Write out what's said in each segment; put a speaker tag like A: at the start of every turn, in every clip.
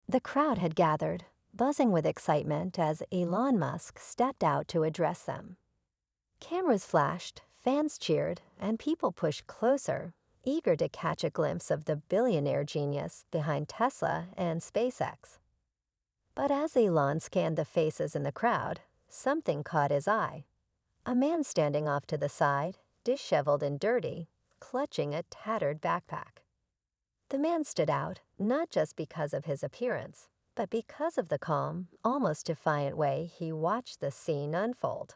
A: The crowd had gathered, buzzing with excitement as Elon Musk stepped out to address them. Cameras flashed, fans cheered, and people pushed closer, eager to catch a glimpse of the billionaire genius behind Tesla and SpaceX. But as Elon scanned the faces in the crowd, something caught his eye. A man standing off to the side, disheveled and dirty, clutching a tattered backpack. The man stood out not just because of his appearance, but because of the calm, almost defiant way he watched the scene unfold.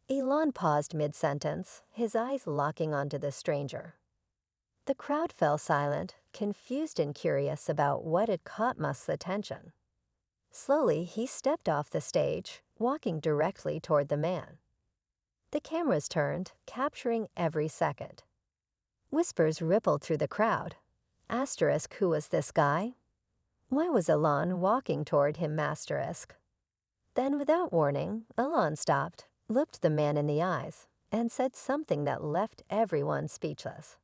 A: Elon paused mid-sentence, his eyes locking onto the stranger. The crowd fell silent, confused and curious about what had caught Musk's attention. Slowly, he stepped off the stage, walking directly toward the man. The cameras turned, capturing every second. Whispers rippled through the crowd. Asterisk, who was this guy? Why was Elon walking toward him? Asterisk. Then, without warning, Elon stopped, looked the man in the eyes, and said something that left everyone speechless.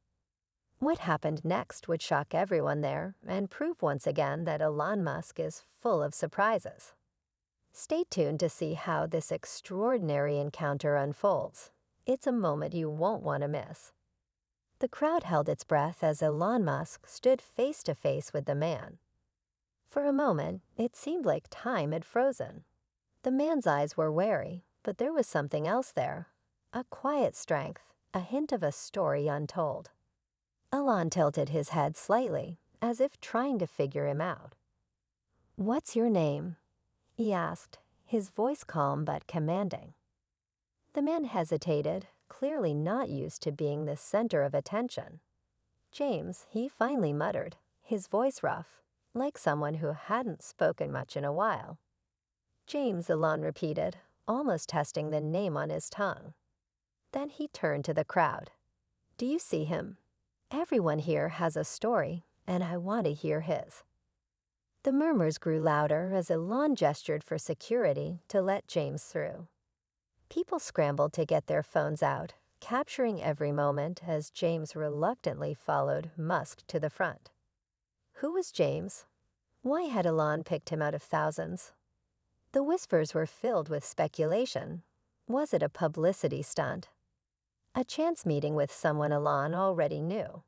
A: What happened next would shock everyone there and prove once again that Elon Musk is full of surprises. Stay tuned to see how this extraordinary encounter unfolds. It's a moment you won't want to miss. The crowd held its breath as Elon Musk stood face to face with the man. For a moment, it seemed like time had frozen. The man's eyes were wary, but there was something else there. A quiet strength, a hint of a story untold. Elon tilted his head slightly, as if trying to figure him out. "What's your name?" he asked, his voice calm but commanding. The man hesitated, clearly not used to being the center of attention. "James," he finally muttered, his voice rough, like someone who hadn't spoken much in a while. "James," Elon repeated, almost testing the name on his tongue. Then he turned to the crowd. "Do you see him? Everyone here has a story, and I want to hear his." The murmurs grew louder as Elon gestured for security to let James through. People scrambled to get their phones out, capturing every moment as James reluctantly followed Musk to the front. Who was James? Why had Elon picked him out of thousands? The whispers were filled with speculation. Was it a publicity stunt? A chance meeting with someone Elon already knew?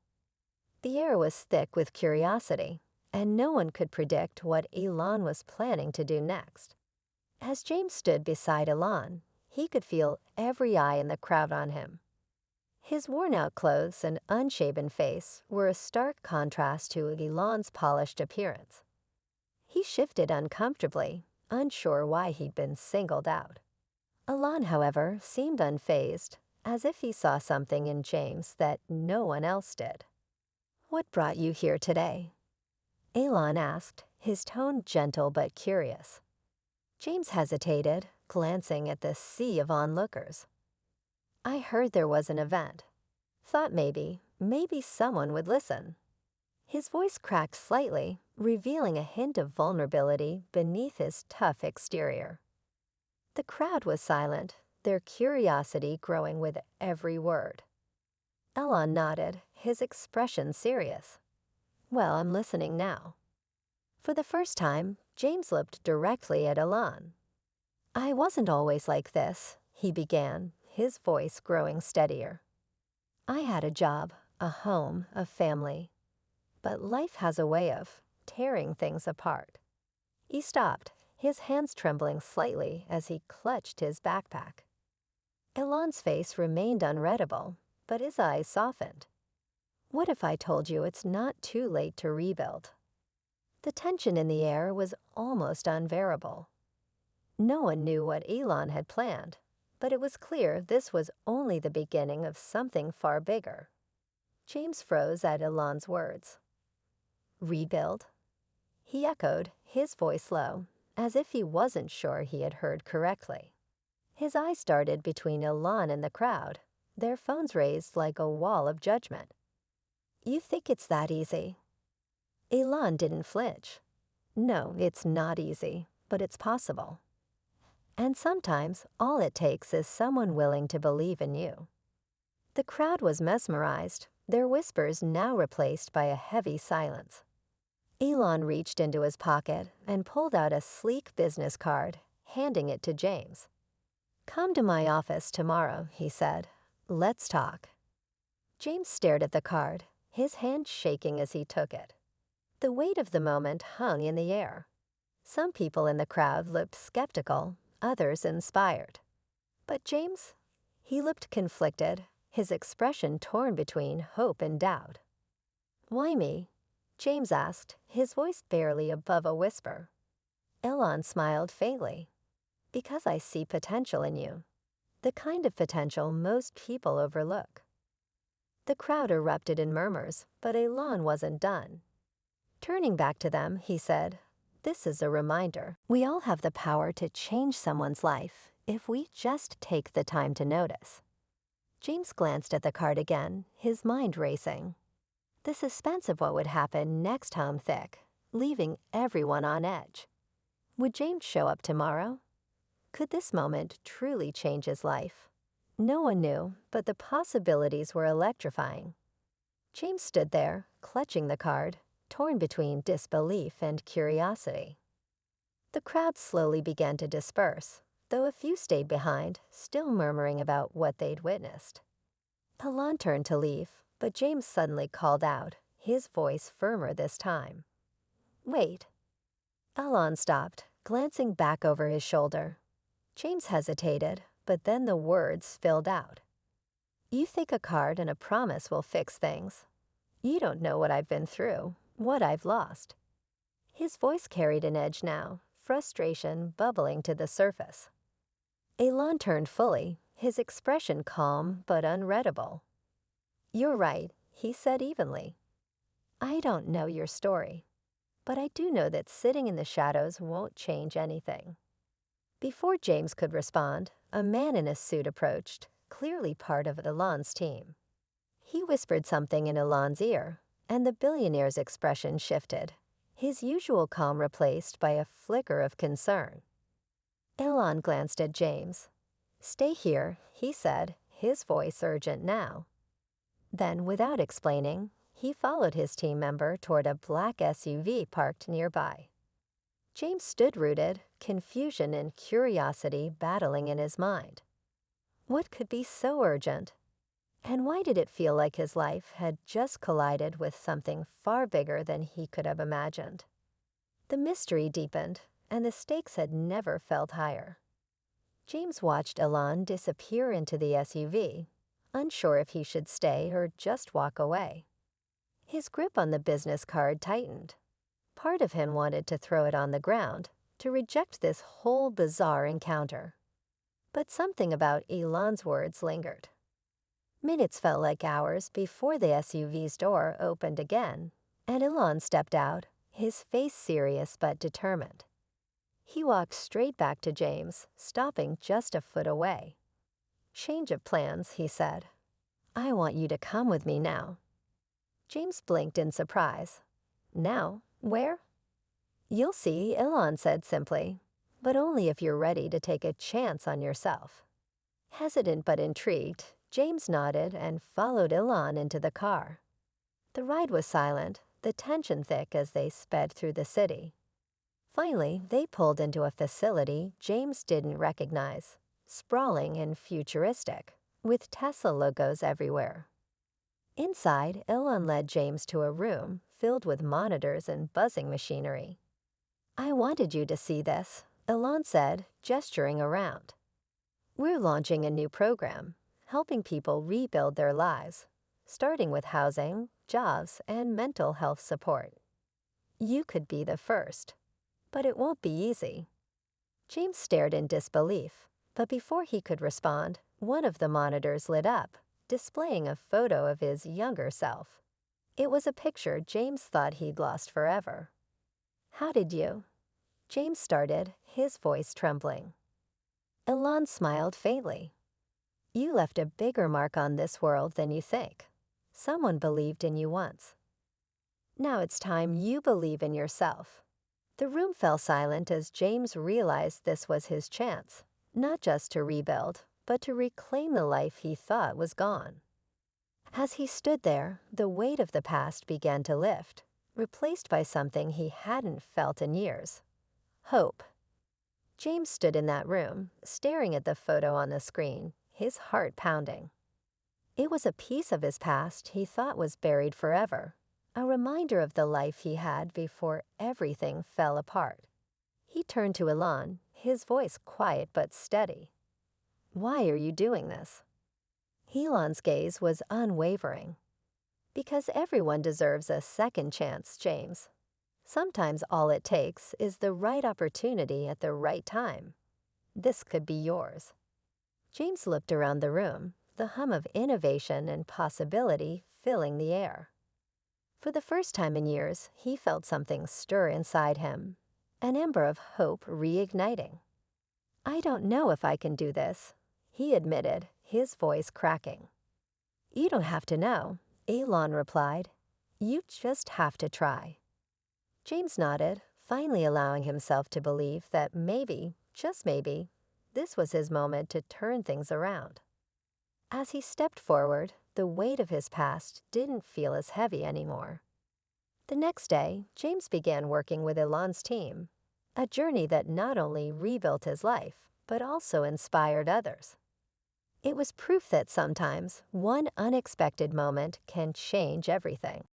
A: The air was thick with curiosity, and no one could predict what Elon was planning to do next. As James stood beside Elon, he could feel every eye in the crowd on him. His worn-out clothes and unshaven face were a stark contrast to Elon's polished appearance. He shifted uncomfortably, unsure why he'd been singled out. Elon, however, seemed unfazed, as if he saw something in James that no one else did. "What brought you here today?" Elon asked, his tone gentle but curious. James hesitated, glancing at the sea of onlookers. "I heard there was an event. Thought maybe someone would listen." His voice cracked slightly, revealing a hint of vulnerability beneath his tough exterior. The crowd was silent, their curiosity growing with every word. Elon nodded, his expression serious. "Well, I'm listening now." For the first time, James looked directly at Elon. "I wasn't always like this," he began, his voice growing steadier. "I had a job, a home, a family. But life has a way of tearing things apart." He stopped, his hands trembling slightly as he clutched his backpack. Elon's face remained unreadable, but his eyes softened. "What if I told you it's not too late to rebuild?" The tension in the air was almost unbearable. No one knew what Elon had planned, but it was clear this was only the beginning of something far bigger. James froze at Elon's words. "Rebuild?" He echoed, his voice low, as if he wasn't sure he had heard correctly. His eyes darted between Elon and the crowd, their phones raised like a wall of judgment. "You think it's that easy?" Elon didn't flinch. "No, it's not easy, but it's possible. And sometimes all it takes is someone willing to believe in you." The crowd was mesmerized, their whispers now replaced by a heavy silence. Elon reached into his pocket and pulled out a sleek business card, handing it to James. "Come to my office tomorrow," he said. "Let's talk." James stared at the card, his hand shaking as he took it. The weight of the moment hung in the air. Some people in the crowd looked skeptical, others inspired. But James? He looked conflicted, his expression torn between hope and doubt. "Why me?" James asked, his voice barely above a whisper. Elon smiled faintly. "Because I see potential in you. The kind of potential most people overlook." The crowd erupted in murmurs, but Elon wasn't done. Turning back to them, he said, "This is a reminder. We all have the power to change someone's life if we just take the time to notice." James glanced at the card again, his mind racing. The suspense of what would happen next hung thick, leaving everyone on edge. Would James show up tomorrow? Could this moment truly change his life? No one knew, but the possibilities were electrifying. James stood there, clutching the card, torn between disbelief and curiosity. The crowd slowly began to disperse, though a few stayed behind, still murmuring about what they'd witnessed. Elon turned to leave, but James suddenly called out, his voice firmer this time. "Wait." Elon stopped, glancing back over his shoulder. James hesitated, but then the words spilled out. "You think a card and a promise will fix things. You don't know what I've been through, what I've lost." His voice carried an edge now, frustration bubbling to the surface. Elon turned fully, his expression calm but unreadable. "You're right," he said evenly. "I don't know your story, but I do know that sitting in the shadows won't change anything." Before James could respond, a man in a suit approached, clearly part of Elon's team. He whispered something in Elon's ear, and the billionaire's expression shifted, his usual calm replaced by a flicker of concern. Elon glanced at James. "Stay here," he said, his voice urgent now. Then, without explaining, he followed his team member toward a black SUV parked nearby. James stood rooted, confusion and curiosity battling in his mind. What could be so urgent? And why did it feel like his life had just collided with something far bigger than he could have imagined? The mystery deepened, and the stakes had never felt higher. James watched Elon disappear into the SUV, unsure if he should stay or just walk away. His grip on the business card tightened. Part of him wanted to throw it on the ground, to reject this whole bizarre encounter. But something about Elon's words lingered. Minutes felt like hours before the SUV's door opened again, and Elon stepped out, his face serious but determined. He walked straight back to James, stopping just a foot away. "Change of plans," he said. "I want you to come with me now." James blinked in surprise. "Now? Where?" "You'll see," Elon said simply, "but only if you're ready to take a chance on yourself." Hesitant but intrigued, James nodded and followed Elon into the car. The ride was silent, the tension thick as they sped through the city. Finally, they pulled into a facility James didn't recognize, sprawling and futuristic, with Tesla logos everywhere. Inside, Elon led James to a room filled with monitors and buzzing machinery. "I wanted you to see this," Elon said, gesturing around. "We're launching a new program, helping people rebuild their lives, starting with housing, jobs, and mental health support. You could be the first, but it won't be easy." James stared in disbelief, but before he could respond, one of the monitors lit up, displaying a photo of his younger self. It was a picture James thought he'd lost forever. "How did you?" James started, his voice trembling. Elon smiled faintly. "You left a bigger mark on this world than you think. Someone believed in you once. Now it's time you believe in yourself." The room fell silent as James realized this was his chance, not just to rebuild, but to reclaim the life he thought was gone. As he stood there, the weight of the past began to lift, replaced by something he hadn't felt in years: hope. James stood in that room, staring at the photo on the screen, his heart pounding. It was a piece of his past he thought was buried forever, a reminder of the life he had before everything fell apart. He turned to Elon, his voice quiet but steady. "Why are you doing this?" Elon's gaze was unwavering. "Because everyone deserves a second chance, James. Sometimes all it takes is the right opportunity at the right time. This could be yours." James looked around the room, the hum of innovation and possibility filling the air. For the first time in years, he felt something stir inside him, an ember of hope reigniting. "I don't know if I can do this," he admitted, his voice cracking. "You don't have to know," Elon replied. "You just have to try." James nodded, finally allowing himself to believe that maybe, just maybe, this was his moment to turn things around. As he stepped forward, the weight of his past didn't feel as heavy anymore. The next day, James began working with Elon's team, a journey that not only rebuilt his life, but also inspired others. It was proof that sometimes one unexpected moment can change everything.